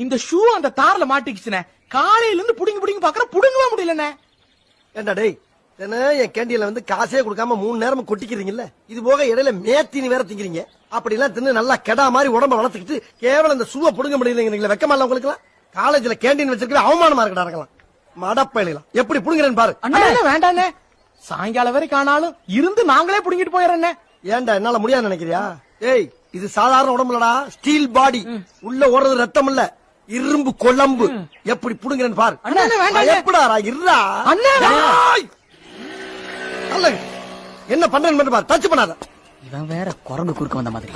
இந்த ஷூ அந்த தார்ல மாட்டிக்கிச்சுனே. காலையில இருந்து புடுங்கி பாக்குற புடுங்கவே முடியலண்ணே. ஏண்டா டேய், என் கேண்டீன்ல வந்து காசே கொடுக்காம 3 நேரமும் கொட்டிக்கிறீங்கல்ல. இது போக இடையில மேத்தினி வேற திங்கிறீங்க. அப்படி எல்லாம் தின்னு நல்லா கெடா மாதிரி உடம்ப வளர்த்துக்கிட்டு கேவலம் இந்த ஷூவை புடுங்க முடியலங்கிறீங்களா? வெக்கமா இல்ல உங்களுக்கு? காலேஜ்ல கேண்டீன் வச்சிருக்கவே அவமானமா இருக்கடா. இருக்கலாம் மடப்பயலாம் எப்படி புடுங்குறேன்னு பாரு. அண்ணா வேண்டாண்ணே, சாயங்காலம் வரைக்கும் ஆனாலும் இருந்து நாங்களே புடுங்கிட்டு போயிடறேன். ஏன்டா என்னால முடியாது நினைக்கிறியா? ஏய், இது சாதாரண உடம்புலடா, ஸ்டீல் பாடி. உள்ள ஓடுறது ரத்தம் இல்ல, இரும்பு குழம்பு. எப்படி புடுங்குறேன்னு பாரு. எப்படா இருடா. என்ன பண்றேன்னு பாரு, டச் பண்ணாத. இவன் வேற குரங்கு குறுக்க வந்த மாதிரி.